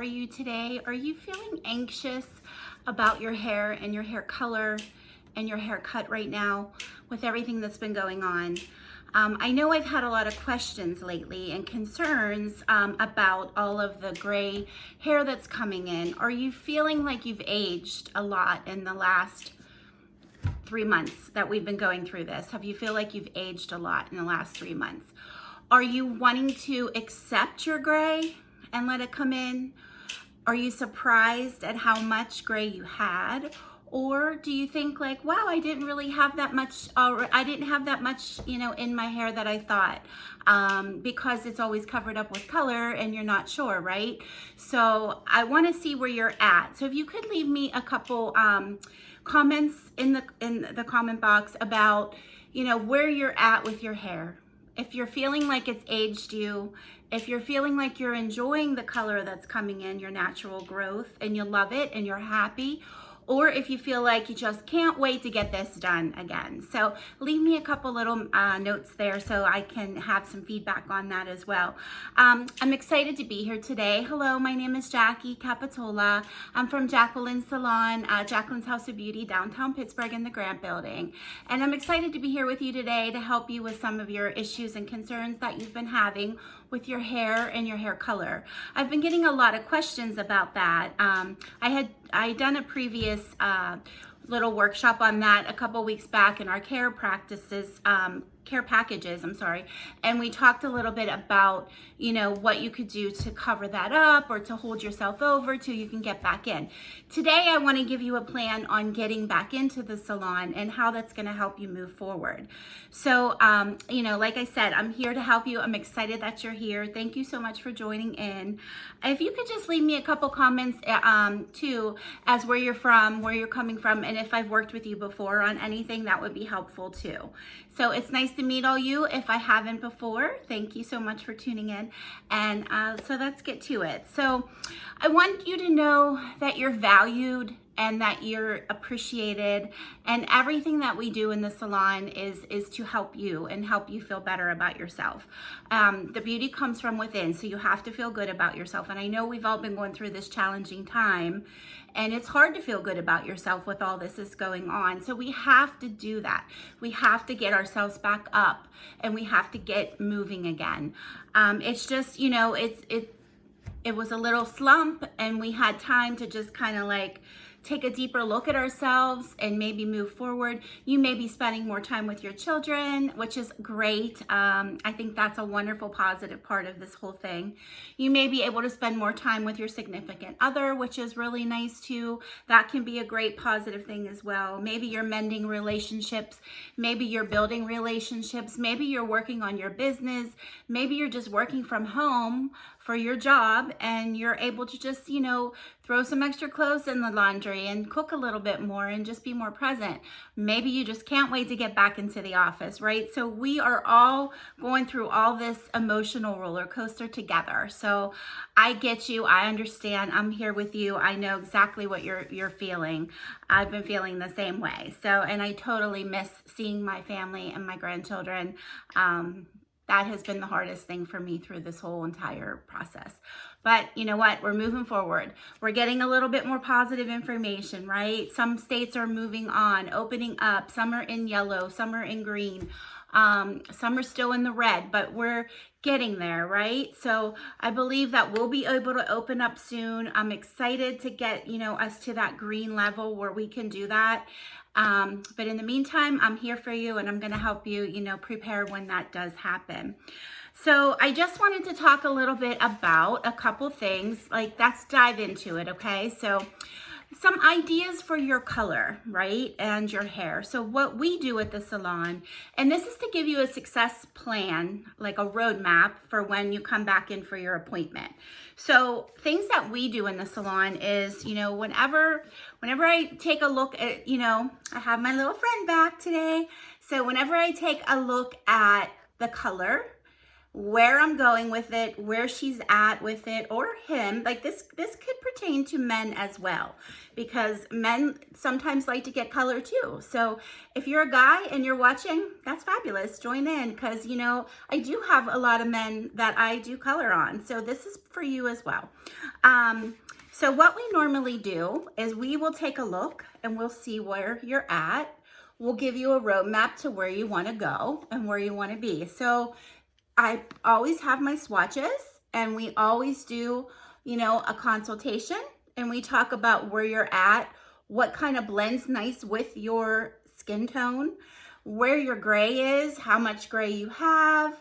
are you today? Are you feeling anxious about your hair and your hair color and your haircut right now with everything that's been going on? I know I've had a lot of questions lately and concerns about all of the gray hair that's coming in. Are you feeling like you've aged a lot in the last 3 months that we've been going through this? Have you feel like you've aged a lot in the last 3 months? Are you wanting to accept your gray and let it come in? Are you surprised at how much gray you had? Or do you think like, wow, I didn't really have that much, I didn't have that much, in my hair that I thought, because it's always covered up with color and you're not sure, right? So I want to see where you're at. So if you could leave me a couple comments in the comment box about, where you're at with your hair. If you're feeling like it's aged you, if you're feeling like you're enjoying the color that's coming in, your natural growth, and you love it and you're happy, or if you feel like you just can't wait to get this done again. So leave me a couple little notes there so I can have some feedback on that as well. I'm excited to be here today. Hello, my name is Jackie Capitola. I'm from Jacqueline's Salon, Jacqueline's House of Beauty, downtown Pittsburgh in the Grant Building. And I'm excited to be here with you today to help you with some of your issues and concerns that you've been having with your hair and your hair color. I've been getting a lot of questions about that. I done a previous little workshop on that a couple weeks back in our care packages, and we talked a little bit about, what you could do to cover that up or to hold yourself over till you can get back in. Today, I want to give you a plan on getting back into the salon and how that's going to help you move forward. So, like I said, I'm here to help you. I'm excited that you're here. Thank you so much for joining in. If you could just leave me a couple comments too, as where you're from, where you're coming from, and if I've worked with you before on anything, that would be helpful too. So it's nice to meet all you. If I haven't before, thank you so much for tuning in. And so let's get to it. So I want you to know that you're valued and that you're appreciated, and everything that we do in the salon is to help you and help you feel better about yourself. The beauty comes from within, so you have to feel good about yourself. And I know we've all been going through this challenging time, and it's hard to feel good about yourself with all this is going on. So we have to do that. We have to get ourselves back up, and we have to get moving again. It's just, it was a little slump, and we had time to just kind of like take a deeper look at ourselves and maybe move forward. You may be spending more time with your children, which is great. I think that's a wonderful positive part of this whole thing. You may be able to spend more time with your significant other, which is really nice too. That can be a great positive thing as well. Maybe you're mending relationships. Maybe you're building relationships. Maybe you're working on your business. Maybe you're just working from home for your job and you're able to just, throw some extra clothes in the laundry and cook a little bit more and just be more present. Maybe you just can't wait to get back into the office, right? So we are all going through all this emotional roller coaster together. So I get you. I understand. I'm here with you. I know exactly what you're feeling. I've been feeling the same way. So, and I totally miss seeing my family and my grandchildren. That has been the hardest thing for me through this whole entire process. But you know what? We're moving forward. We're getting a little bit more positive information, right? Some states are moving on, opening up. Some are in yellow, some are in green. Some are still in the red, but we're getting there, right? So I believe that we'll be able to open up soon. I'm excited to get, us to that green level where we can do that. But in the meantime, I'm here for you and I'm going to help you, prepare when that does happen. So I just wanted to talk a little bit about a couple things, let's dive into it. Okay. So some ideas for your color, right? And your hair. So what we do at the salon, and this is to give you a success plan, like a roadmap for when you come back in for your appointment. So things that we do in the salon is, whenever I take a look at, I have my little friend back today. So whenever I take a look at the color, where I'm going with it, where she's at with it, or him. Like this could pertain to men as well, because men sometimes like to get color too. So if you're a guy and you're watching, that's fabulous. Join in, because you know, I do have a lot of men that I do color on. So this is for you as well. So what we normally do is we will take a look and we'll see where you're at. We'll give you a roadmap to where you want to go and where you want to be. So I always have my swatches, and we always do, you know, a consultation, and we talk about where you're at, what kind of blends nice with your skin tone, where your gray is, how much gray you have,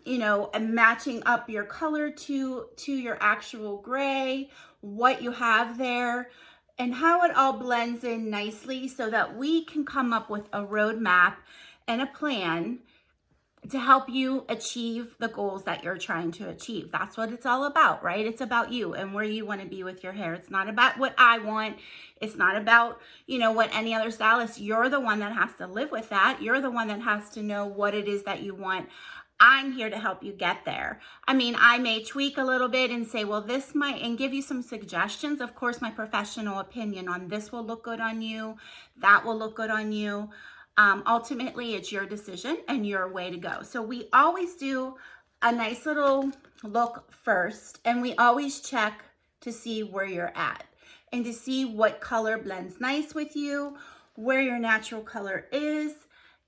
you know, and matching up your color to your actual gray, what you have there, and how it all blends in nicely so that we can come up with a roadmap and a plan to help you achieve the goals that you're trying to achieve. That's what it's all about, right? It's about you and where you want to be with your hair. It's not about what I want. It's not about, you know, what any other stylist. You're the one that has to live with that. You're the one that has to know what it is that you want. I'm here to help you get there. I mean, I may tweak a little bit and say, well, this might, and give you some suggestions. Of course, my professional opinion on this will look good on you. That will look good on you. Ultimately, it's your decision and your way to go. So we always do a nice little look first, and we always check to see where you're at and to see what color blends nice with you, where your natural color is,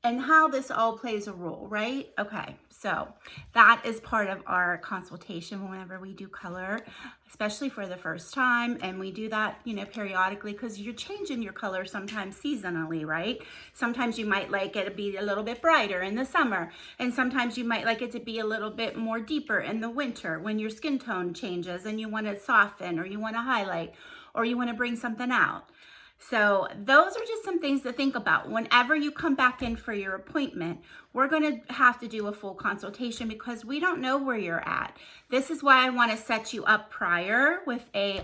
and how this all plays a role, right? Okay, so that is part of our consultation whenever we do color, especially for the first time. And we do that, you know, periodically, because you're changing your color sometimes seasonally, right? Sometimes you might like it to be a little bit brighter in the summer, and sometimes you might like it to be a little bit more deeper in the winter when your skin tone changes and you want to soften, or you want to highlight, or you want to bring something out. So those are just some things to think about. Whenever you come back in for your appointment, we're going to have to do a full consultation because we don't know where you're at. This is why I want to set you up prior with a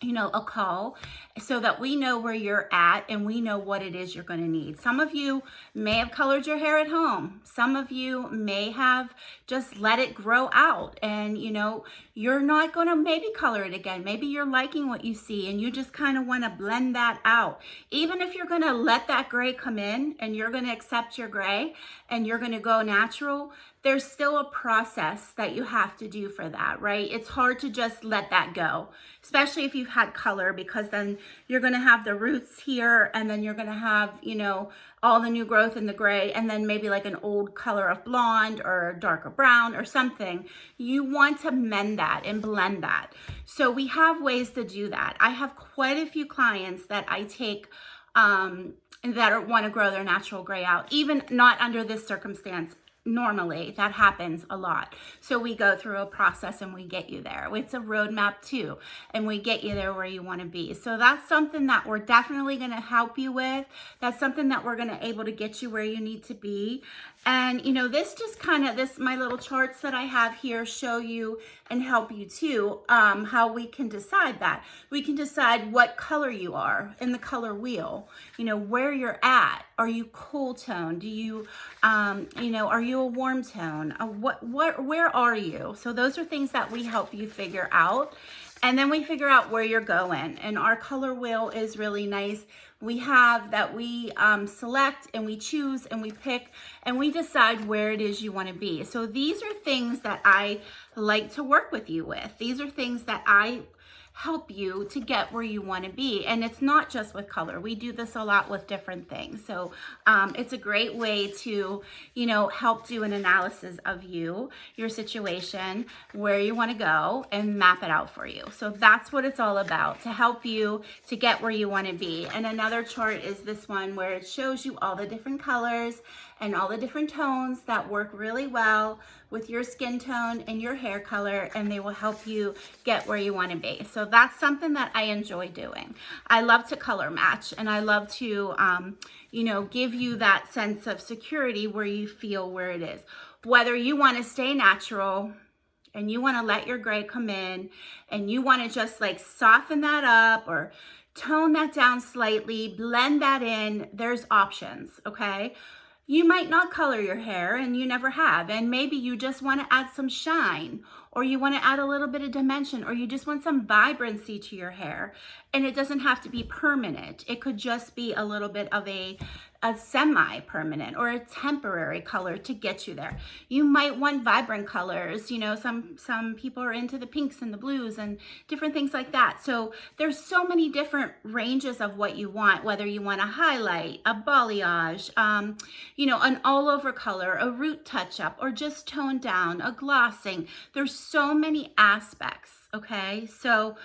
a call, so that we know where you're at and we know what it is you're going to need. Some of you may have colored your hair at home. Some of you may have just let it grow out, and you're not going to maybe color it again. Maybe you're liking what you see and you just kind of want to blend that out. Even if you're going to let that gray come in and you're going to accept your gray and you're going to go natural, there's still a process that you have to do for that, right? It's hard to just let that go, especially if you've had color, because then you're going to have the roots here, and then you're going to have, all the new growth in the gray, and then maybe like an old color of blonde or darker brown or something. You want to mend that and blend that. So we have ways to do that. I have quite a few clients that I take that want to grow their natural gray out, even not under this circumstance. Normally that happens a lot. So we go through a process and we get you there. It's a roadmap too, and we get you there where you want to be. So that's something that we're definitely going to help you with. That's something that we're going to able to get you where you need to be. And this just my little charts that I have here show you and help you too, how we can decide that. We can decide what color you are in the color wheel, where you're at. Are you cool tone? Do you, are you a warm tone? Where are you? So those are things that we help you figure out. And then we figure out where you're going. And our color wheel is really nice. We have that we select and we choose and we pick and we decide where it is you want to be. So these are things that I like to work with you with. These are things that I help you to get where you want to be. And it's not just with color. We do this a lot with different things. So it's a great way to, help do an analysis of you, your situation, where you want to go, and map it out for you. So that's what it's all about, to help you to get where you want to be. And another chart is this one where it shows you all the different colors and all the different tones that work really well with your skin tone and your hair color, and they will help you get where you want to be. So that's something that I enjoy doing. I love to color match, and I love to, give you that sense of security where you feel where it is. Whether you want to stay natural and you want to let your gray come in and you want to just like soften that up or tone that down slightly, blend that in, there's options, okay? You might not color your hair and you never have, and maybe you just want to add some shine, or you want to add a little bit of dimension, or you just want some vibrancy to your hair. And it doesn't have to be permanent. It could just be a little bit of a semi-permanent or a temporary color to get you there. You might want vibrant colors. You know, some people are into the pinks and the blues and different things like that. So there's so many different ranges of what you want, whether you want a highlight, a balayage, you know, an all over color, a root touch up, or just tone down, a glossing. There's so many aspects, okay? So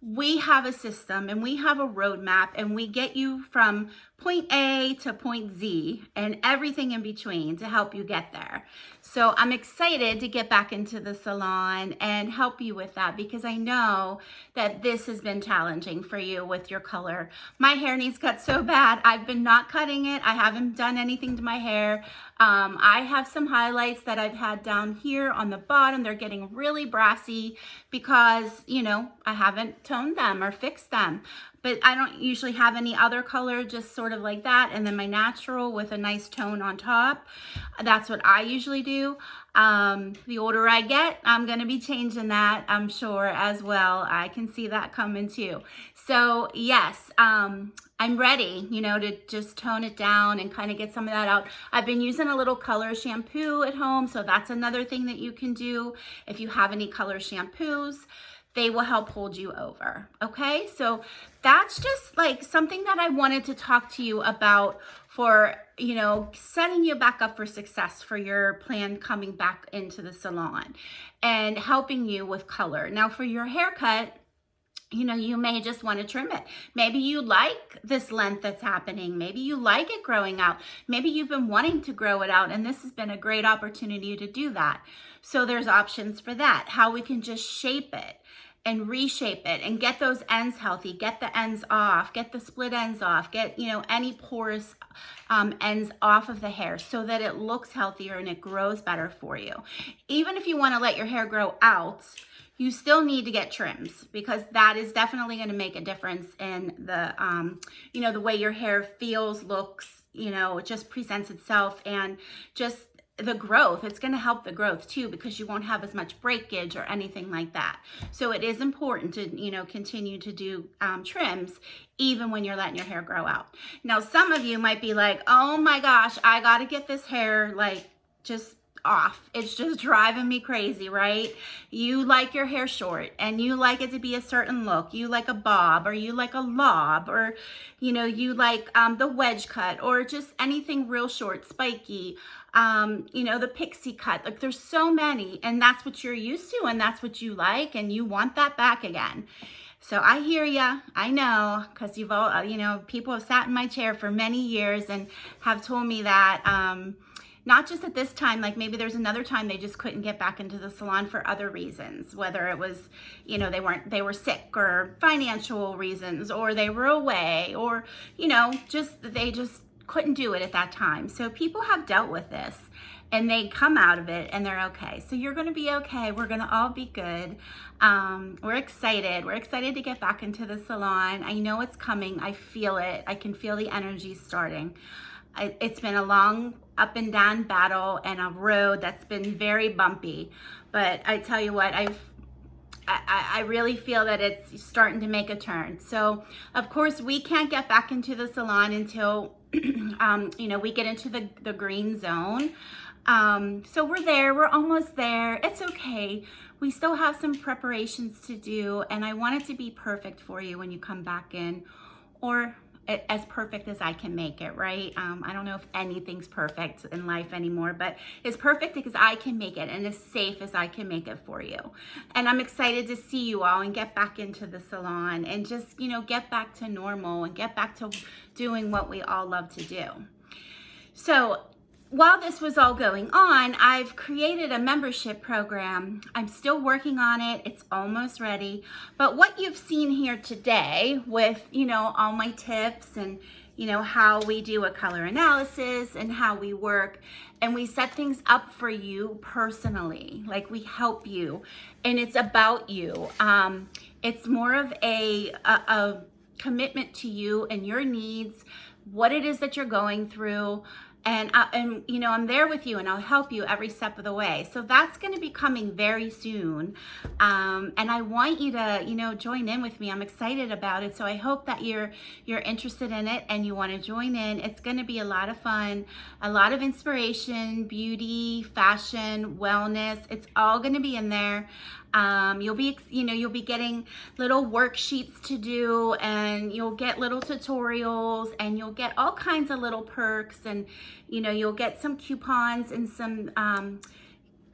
we have a system and we have a roadmap, and we get you from point A to point Z and everything in between to help you get there. So I'm excited to get back into the salon and help you with that, because I know that this has been challenging for you with your color. My hair needs cut so bad. I've been not cutting it. I haven't done anything to my hair. I have some highlights that I've had down here on the bottom. They're getting really brassy because, you know, I haven't toned them or fixed them. But I don't usually have any other color, just sort of like that. And then my natural with a nice tone on top. That's what I usually do. The older I get, I'm going to be changing that, I'm sure, as well. I can see that coming too. So yes, I'm ready, you know, to just tone it down and kind of get some of that out. I've been using a little color shampoo at home. So that's another thing that you can do if you have any color shampoos. They will help hold you over. Okay, so that's just like something that I wanted to talk to you about for, you know, setting you back up for success for your plan coming back into the salon and helping you with color. Now for your haircut, you know, you may just want to trim it. Maybe you like this length that's happening. Maybe you like it growing out. Maybe you've been wanting to grow it out, and this has been a great opportunity to do that. So there's options for that, how we can just shape it and reshape it and get those ends healthy, get the ends off, get the split ends off, get, you know, any porous ends off of the hair so that it looks healthier and it grows better for you. Even if you want to let your hair grow out, you still need to get trims, because that is definitely going to make a difference in the, you know, the way your hair feels, looks, you know, it just presents itself, and just the growth. It's going to help the growth too, because you won't have as much breakage or anything like that. So it is important to, you know, continue to do trims even when you're letting your hair grow out. Now, some of you might be like, oh my gosh, I got to get this hair like just off. It's just driving me crazy, right? You like your hair short and you like it to be a certain look. You like a bob, or you like a lob, or, you know, you like the wedge cut, or just anything real short, spiky, you know, the pixie cut. Like there's so many, and that's what you're used to, and that's what you like, and you want that back again. So I hear ya. I know, because you've all, you know, people have sat in my chair for many years and have told me that, not just at this time, like maybe there's another time they just couldn't get back into the salon for other reasons, whether it was, you know, they were sick, or financial reasons, or they were away, or, you know, they just couldn't do it at that time. So people have dealt with this and they come out of it and they're okay. So you're going to be okay. We're going to all be good. We're excited. We're excited to get back into the salon. I know it's coming. I feel it. I can feel the energy starting. It's been a long up and down battle and a road that's been very bumpy, but I tell you what, I really feel that it's starting to make a turn. So of course we can't get back into the salon until you know, we get into the green zone. So we're there, we're almost there. It's okay. We still have some preparations to do, and I want it to be perfect for you when you come back in, or as perfect as I can make it, right? I don't know if anything's perfect in life anymore, but as perfect as I can make it and as safe as I can make it for you. And I'm excited to see you all and get back into the salon and just, you know, get back to normal and get back to doing what we all love to do. So while this was all going on, I've created a membership program. I'm still working on it. It's almost ready. But what you've seen here today with, you know, all my tips and, you know, how we do a color analysis and how we work and we set things up for you personally, like we help you, and it's about you. It's more of a commitment to you and your needs, what it is that you're going through, and you know, I'm there with you and I'll help you every step of the way. So that's going to be coming very soon. And I want you to, you know, join in with me. I'm excited about it. So I hope that you're interested in it and you want to join in. It's going to be a lot of fun, a lot of inspiration, beauty, fashion, wellness. It's all going to be in there. You'll be getting little worksheets to do, and you'll get little tutorials, and you'll get all kinds of little perks, and you know, you'll get some coupons and some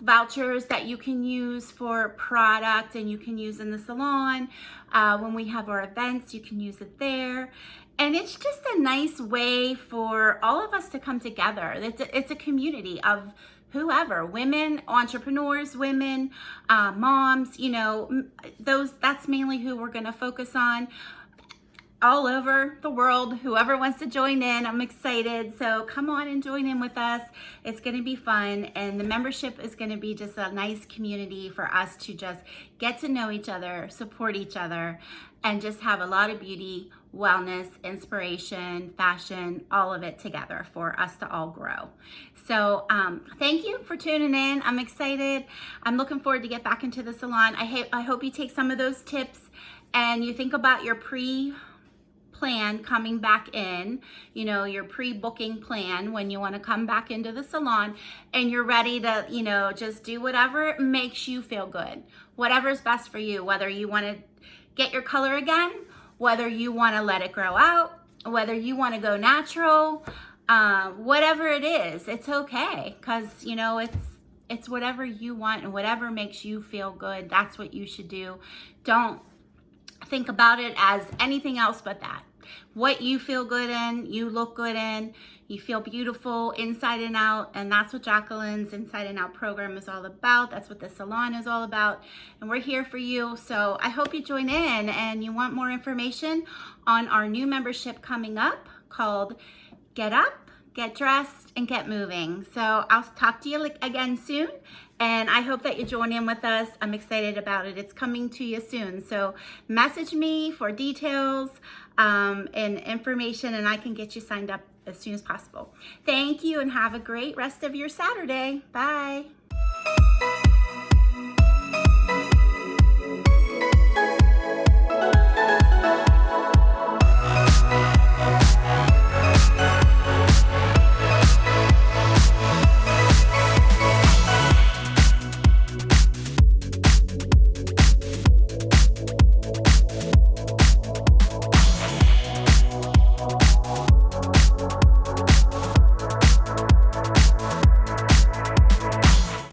vouchers that you can use for product, and you can use in the salon. When we have our events, you can use it there. And it's just a nice way for all of us to come together. It's a community of whoever, women, entrepreneurs, women, moms, you know, that's mainly who we're going to focus on. All over the world, whoever wants to join in, I'm excited. So come on and join in with us. It's going to be fun, and the membership is going to be just a nice community for us to just get to know each other, support each other, and just have a lot of beauty, wellness, inspiration, fashion, all of it together for us to all grow. So thank you for tuning in. I'm excited. I'm looking forward to get back into the salon. I hope you take some of those tips and you think about your plan coming back in, you know, your pre-booking plan when you want to come back into the salon, and you're ready to, you know, just do whatever makes you feel good, whatever's best for you, whether you want to get your color again, whether you want to let it grow out, whether you want to go natural, whatever it is, it's okay, because you know, it's whatever you want and whatever makes you feel good. That's what you should do. Don't think about it as anything else but that. What you feel good in, you look good in, you feel beautiful inside and out, and that's what Jacqueline's Inside and Out program is all about. That's what the salon is all about, and we're here for you. So I hope you join in, and you want more information on our new membership coming up called Get Up, Get Dressed, and Get Moving. So I'll talk to you again soon, and I hope that you join in with us. I'm excited about it. It's coming to you soon. So message me for details and information, and I can get you signed up as soon as possible. Thank you, and have a great rest of your Saturday. Bye.